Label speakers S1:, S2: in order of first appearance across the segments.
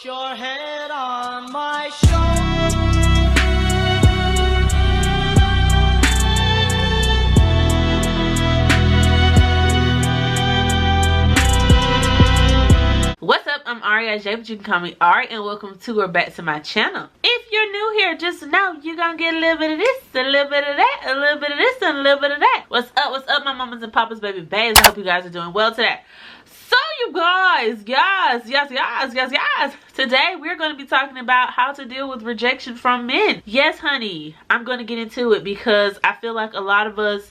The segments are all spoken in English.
S1: Put your head on my shoulder.
S2: What's up? I'm Ari Ajee, but you can call me Ari, and welcome to or back to my channel. If you're new here, just know you're gonna get a little bit of this, a little bit of that, a little bit of this, and a little bit of that. What's up, my mamas and papas, baby babes? I hope you guys are doing well today. So you guys, today we're going to be talking about how to deal with rejection from men. Yes, honey, I'm going to get into it because I feel like a lot of us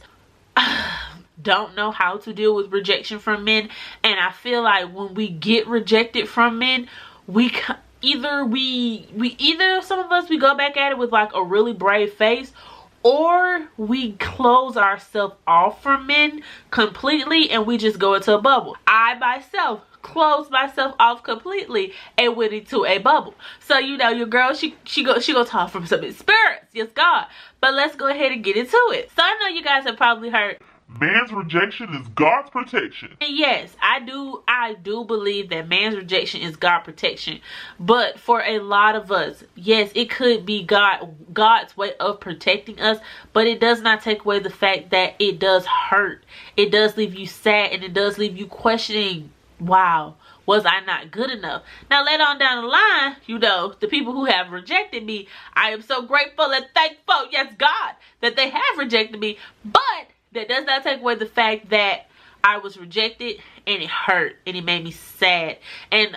S2: don't know how to deal with rejection from men, and I feel like when we get rejected from men, either some of us, we go back at it with like a really brave face, or we close ourselves off from men completely and we just go into a bubble. I myself closed myself off completely and went into a bubble. So you know, your girl, she go talk from some experience. Yes, God. But let's go ahead and get into it. So I know you guys have probably heard,
S3: man's rejection is God's protection.
S2: and yes, I do believe that man's rejection is God's protection. But for a lot of us, yes, it could be God's way of protecting us, but it does not take away the fact that it does hurt. It does leave you sad, and it does leave you questioning, wow, was I not good enough? Now later on down the line, you know, the people who have rejected me, I am so grateful and thankful, yes God, that they have rejected me. But that does not take away the fact that I was rejected and it hurt and it made me sad. And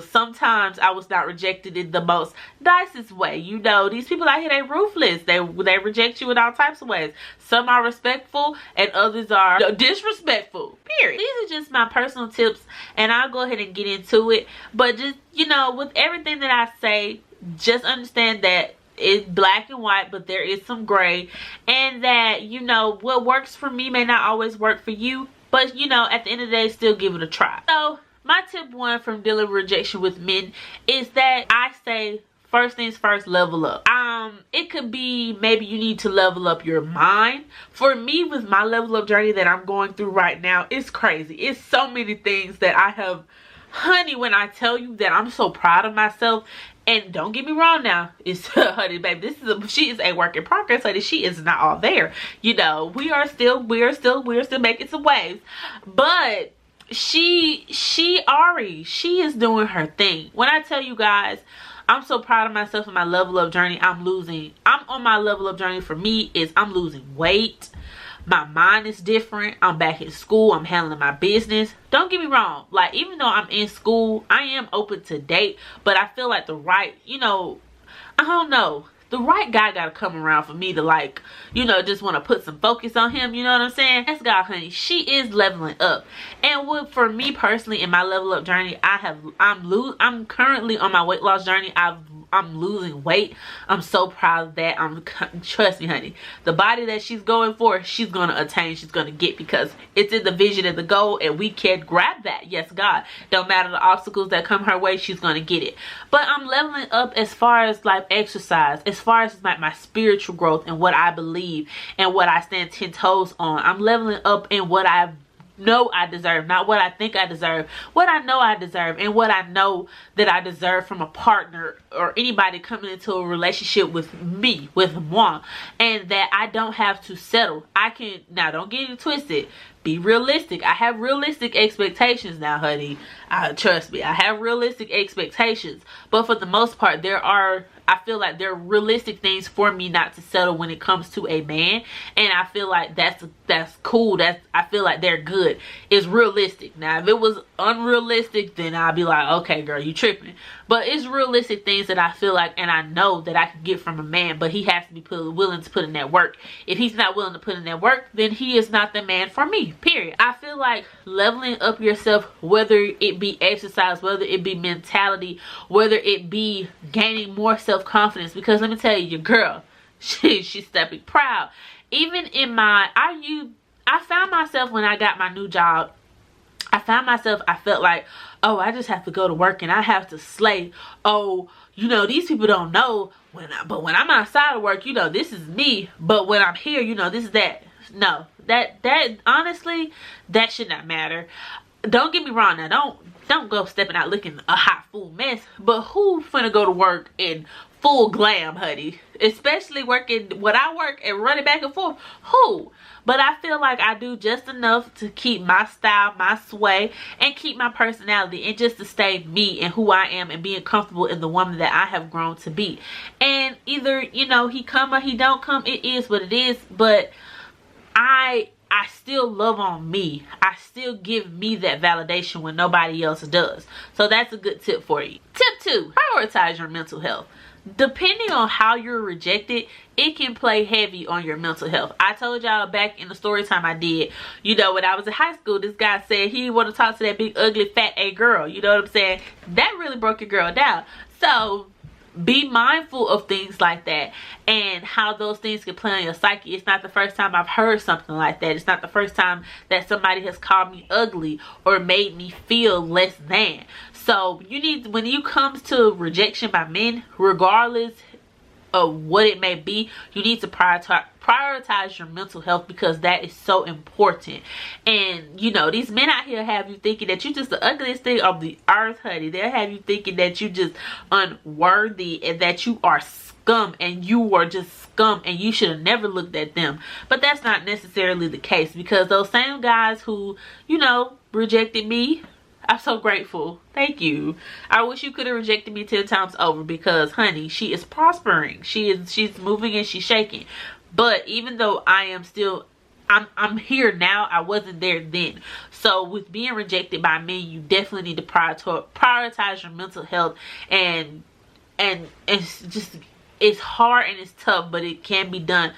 S2: sometimes I was not rejected in the most nicest way. You know, these people out here, they ruthless. They reject you in all types of ways. Some are respectful and others are disrespectful. Period. These are just my personal tips, and I'll go ahead and get into it. But just, you know, with everything that I say, just understand that it's black and white, but there is some gray, and that, you know, what works for me may not always work for you, but you know, at the end of the day, still give it a try. So my tip one from dealing with rejection with men is that I say, first things first, level up. It could be maybe you need to level up your mind. For me, with my level up journey that I'm going through right now, it's crazy. It's so many things that I have, honey, when I tell you that I'm so proud of myself. And don't get me wrong now, it's honey, baby, she is a work in progress, honey. She is not all there. You know, we are still making some waves. But Ari, she is doing her thing. When I tell you guys, I'm so proud of myself in my level up journey. I'm on my level up journey. For me, is I'm losing weight. My mind is different. I'm back in school. I'm handling my business. Don't get me wrong. Like, even though I'm in school, I am open to date. But I feel like the right, you know, I don't know. The right guy got to come around for me to, like, you know, just want to put some focus on him. You know what I'm saying? That's God, honey. She is leveling up. And for me personally, in my level up journey, I'm currently on my weight loss journey. I'm losing weight. I'm so proud of that. Trust me, honey, the body that she's going for, she's gonna attain, she's gonna get, because it's in the vision and the goal, and we can grab that. Yes, God. Don't matter the obstacles that come her way, she's gonna get it. But I'm leveling up as far as like exercise, as far as like my spiritual growth and what I believe and what I stand 10 toes on. I'm leveling up in what I know I deserve, not what I think I deserve, what I know I deserve, and what I know that I deserve from a partner or anybody coming into a relationship with me, with moi, and that I don't have to settle. I can, now don't get it twisted, be realistic. I have realistic expectations now, honey. Trust me, I have realistic expectations, but for the most part, I feel like there are realistic things for me not to settle when it comes to a man, and I feel like that's cool. I feel like they're good. It's realistic. Now, if it was unrealistic, then I'd be like, okay, girl, you tripping. But it's realistic things that I feel like, and I know that I can get from a man, but he has to be willing to put in that work. If he's not willing to put in that work, then he is not the man for me, period. I feel like leveling up yourself, whether it be exercise, whether it be mentality, whether it be gaining more self-confidence, because let me tell you, your girl, she's stepping proud. Even in I found myself when I got my new job, I felt like, oh, I just have to go to work and I have to slay. Oh, you know, these people don't know but when I'm outside of work, you know, this is me. But when I'm here, you know, this is that. No, that honestly, that should not matter. Don't get me wrong now. don't go stepping out looking a hot full mess, but who finna go to work in full glam, honey? Especially working what I work and running back and forth. Who? But I feel like I do just enough to keep my style, my sway, and keep my personality, and just to stay me and who I am, and being comfortable in the woman that I have grown to be. And either, you know, he come or he don't come, it is what it is. But I still love on me. I still give me that validation when nobody else does. So that's a good tip for you. Tip 2, prioritize your mental health. Depending on how you're rejected, it can play heavy on your mental health. I told y'all back in the story time I did, you know, when I was in high school, this guy said he want to talk to that big ugly fat A girl. You know what I'm saying? That really broke your girl down. So be mindful of things like that and how those things can play on your psyche. It's not the first time I've heard something like that. It's not the first time that somebody has called me ugly or made me feel less than. So you need, when you comes to rejection by men, regardless of what it may be, you need to prioritize your mental health, because that is so important. And you know, these men out here have you thinking that you just the ugliest thing of the earth, honey. They'll have you thinking that you just unworthy and that you are scum, and you are just scum, and you should have never looked at them. But that's not necessarily the case, because those same guys who, you know, rejected me, I'm so grateful. Thank you. I wish you could have rejected me 10 times over, because honey, she is prospering. She's moving and she's shaking. But even though I am still, I'm here now, I wasn't there then. So with being rejected by men, you definitely need to prioritize your mental health, and it's just, it's hard and it's tough, but it can be done.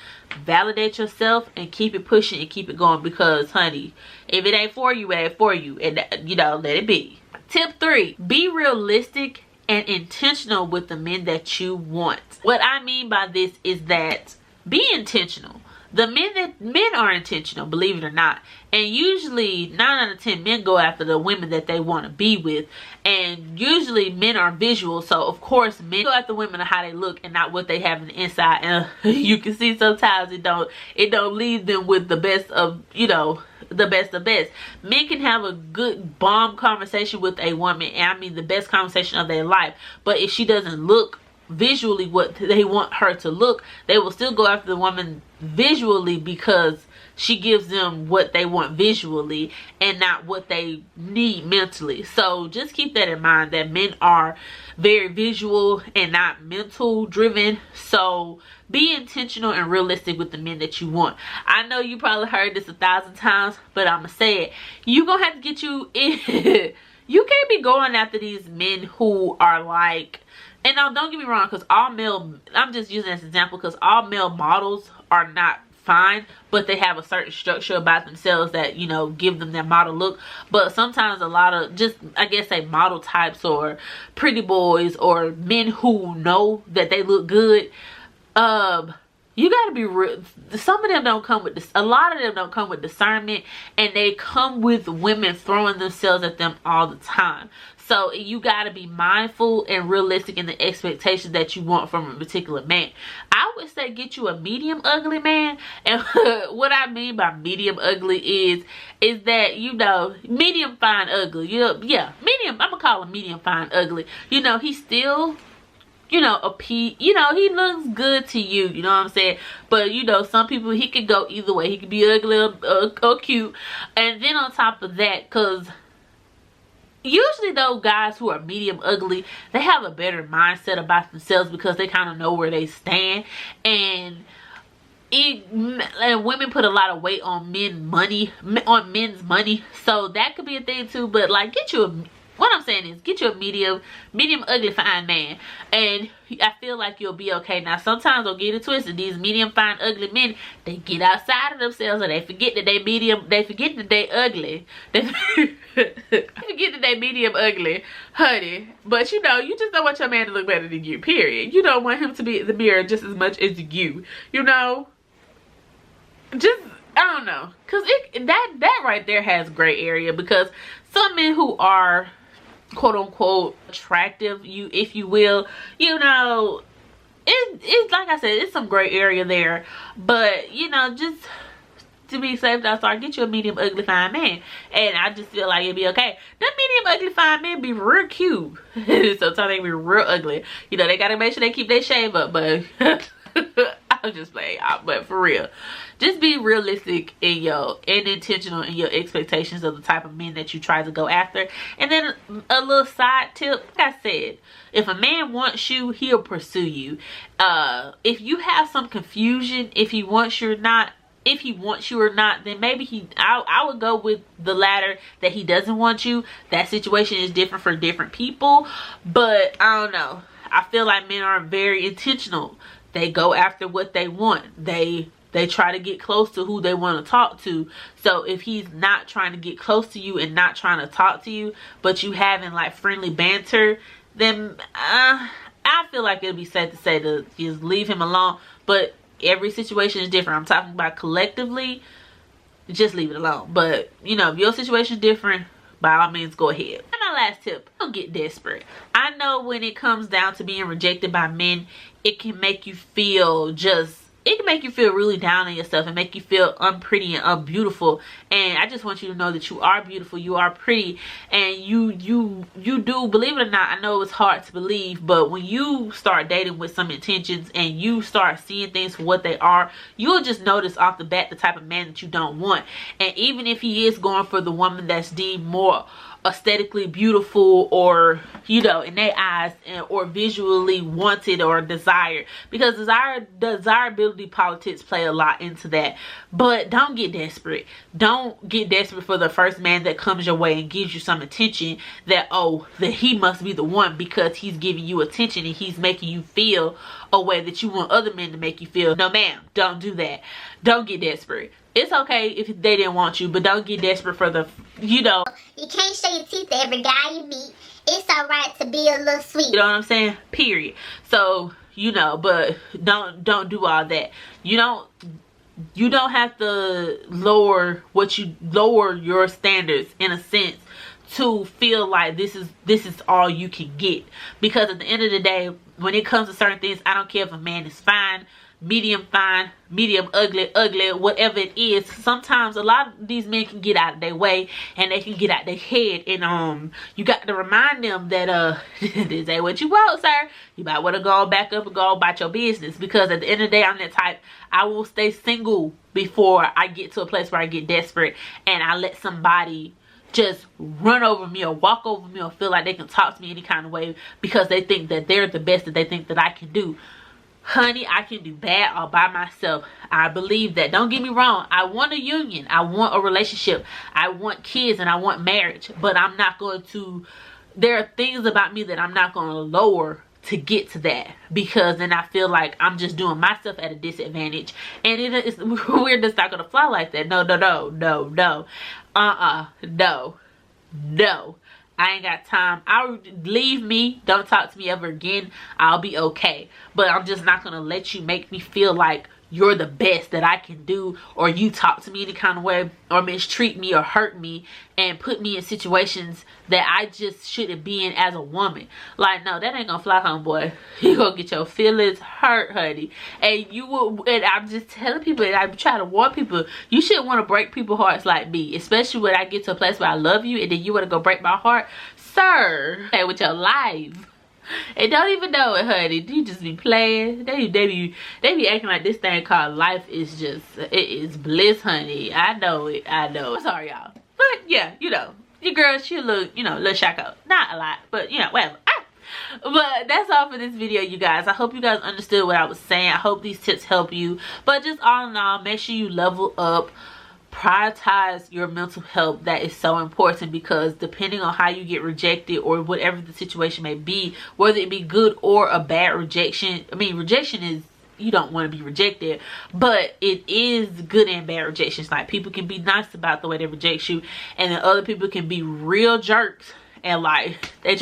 S2: Validate yourself and keep it pushing and keep it going, because honey, if it ain't for you, it ain't for you, and you know, let it be. Tip 3, be realistic and intentional with the men that you want. What I mean by this is that be intentional. The men are intentional, believe it or not. And usually 9 out of 10 men go after the women that they want to be with. And usually men are visual. So of course men go after women of how they look and not what they have in the inside. And you can see sometimes it don't leave them with the best of, you know, the best of best. Men can have a good bomb conversation with a woman, and I mean the best conversation of their life. But if she doesn't look visually what they want her to look, they will still go after the woman visually, because she gives them what they want visually and not what they need mentally. So just keep that in mind, that men are very visual and not mental driven. So be intentional and realistic with the men that you want. I know you probably heard this 1,000 times, but I'm gonna say it. You gonna have to get you in. You can't be going after these men who are like, and now don't get me wrong, because all male, I'm just using this example because all male models are not fine, but they have a certain structure about themselves that, you know, give them their model look. But sometimes a lot of, just I guess say model types or pretty boys or men who know that they look good, you gotta be real. Some of them don't come with this, a lot of them don't come with discernment, and they come with women throwing themselves at them all the time. So you gotta be mindful and realistic in the expectations that you want from a particular man. I would say get you a medium ugly man. And what I mean by medium ugly is that, you know, medium fine ugly. Yeah, medium, I'm gonna call him medium fine ugly. You know, he's still, you know, you know, he looks good to you, you know what I'm saying? But you know, some people, he could go either way. He could be ugly or cute. And then on top of that, because usually those guys who are medium ugly, they have a better mindset about themselves, because they kind of know where they stand. And women put a lot of weight on men's money, so that could be a thing too. But like, what I'm saying is, get you a medium ugly fine man, and I feel like you'll be okay. Now sometimes, don't get it twisted, these medium fine ugly men, they get outside of themselves and they forget that they medium, they forget that they ugly. They forget that they medium ugly, honey. But you know, you just don't want your man to look better than you, period. You don't want him to be in the mirror just as much as you, you know. Just, I don't know, because that right there has gray area, because some men who are quote unquote attractive, if you will, you know, it's like I said, it's some gray area there. But you know, just to be safe, I'll start get you a medium ugly fine man, and I just feel like it'd be okay. The medium ugly fine men be real cute. Sometimes they be real ugly. You know, they gotta make sure they keep their shave up, but I'm just playing out. But for real, just be realistic in and intentional in your expectations of the type of men that you try to go after. And then a little side tip, like I said, if a man wants you, he'll pursue you. If you have some confusion, if he wants you or not, then maybe I would go with the latter, that he doesn't want you. That situation is different for different people, but I don't know. I feel like men are very intentional. They go after what they want. They try to get close to who they want to talk to. So if he's not trying to get close to you and not trying to talk to you, but you having like friendly banter, then I feel like it'd be safe to say to just leave him alone. But every situation is different. I'm talking about collectively, just leave it alone. But you know, if your situation is different, by all means go ahead. And my last tip, don't get desperate. I know when it comes down to being rejected by men, it can make you feel really down on yourself and make you feel unpretty and unbeautiful. And I just want you to know that you are beautiful, you are pretty, and you do, believe it or not, I know it's hard to believe, but when you start dating with some intentions and you start seeing things for what they are, you'll just notice off the bat the type of man that you don't want. And even if he is going for the woman that's deemed more aesthetically beautiful, or you know, in their eyes, or visually wanted or desired, because desirability politics play a lot into that. But don't get desperate. Don't get desperate for the first man that comes your way and gives you some attention, that he must be the one because he's giving you attention and he's making you feel a way that you want other men to make you feel. No ma'am, don't do that. Don't get desperate. It's okay if they didn't want you, but don't get desperate for the, you know.
S4: You can't show your teeth to every guy you meet. It's alright to be a little sweet.
S2: You know what I'm saying? Period. So, you know, but don't do all that. You don't have to lower your standards in a sense to feel like this is all you can get. Because at the end of the day, when it comes to certain things, I don't care if a man is fine, medium ugly, whatever it is. Sometimes a lot of these men can get out of their way and they can get out their head, and you got to remind them that this ain't what you want, sir. You might want to go back up and go about your business, because at the end of the day, I'm that type. I will stay single before I get to a place where I get desperate and I let somebody just run over me or walk over me or feel like they can talk to me any kind of way because they think that they're the best that they think that I can do. Honey, I can do bad all by myself. I believe that. Don't get me wrong. I want a union. I want a relationship. I want kids and I want marriage. But I'm not going to, there are things about me that I'm not going to lower to get to that, because then I feel like I'm just doing myself at a disadvantage, and we're just not going to fly like that. No. No. I ain't got time. Leave me. Don't talk to me ever again. I'll be okay. But I'm just not going to let you make me feel like you're the best that I can do, or you talk to me any kind of way, or mistreat me or hurt me and put me in situations that I just shouldn't be in as a woman. Like, no, that ain't gonna fly, homeboy. You gonna get your feelings hurt, honey. And I'm just telling people, and I'm trying to warn people, you shouldn't want to break people's hearts like me, especially when I get to a place where I love you and then you want to go break my heart. Sir, hey, with your life. And don't even know it, honey. You just be playing. They be acting like this thing called life is just, it is bliss, honey. I know it. I'm sorry, y'all. But yeah, you know, your girl, she a little, you know, little shacko. Not a lot, but you know, whatever. But that's all for this video, you guys. I hope you guys understood what I was saying. I hope these tips help you. But just all in all, make sure you level up. Prioritize your mental health. That is so important, because depending on how you get rejected or whatever the situation may be, whether it be good or a bad rejection, I mean, rejection is, you don't want to be rejected, but it is good and bad rejections. Like, people can be nice about the way they reject you, and then other people can be real jerks and like they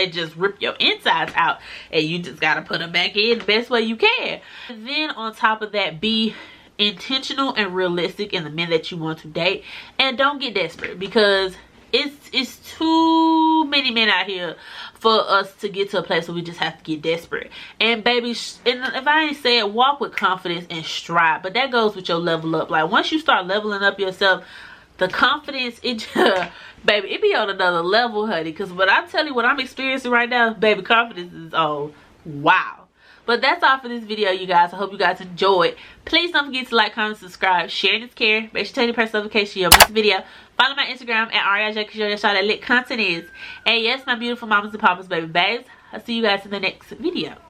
S2: just rip your insides out, and you just gotta put them back in the best way you can. And then on top of that, be intentional and realistic in the men that you want to date, and don't get desperate, because it's too many men out here for us to get to a place where we just have to get desperate. And baby, and if I ain't said, walk with confidence and stride. But that goes with your level up. Like once you start leveling up yourself, the confidence, it baby, it be on another level, honey. Because when I tell you what I'm experiencing right now, baby, confidence is oh wow. But that's all for this video, you guys. I hope you guys enjoyed. Please don't forget to like, comment, subscribe, share, and care. Make sure to turn your press notification you don't miss video. Follow my Instagram at Ari Ajee because you know that's how that lit content is. And yes, my beautiful mamas and papas, baby babes. I'll see you guys in the next video.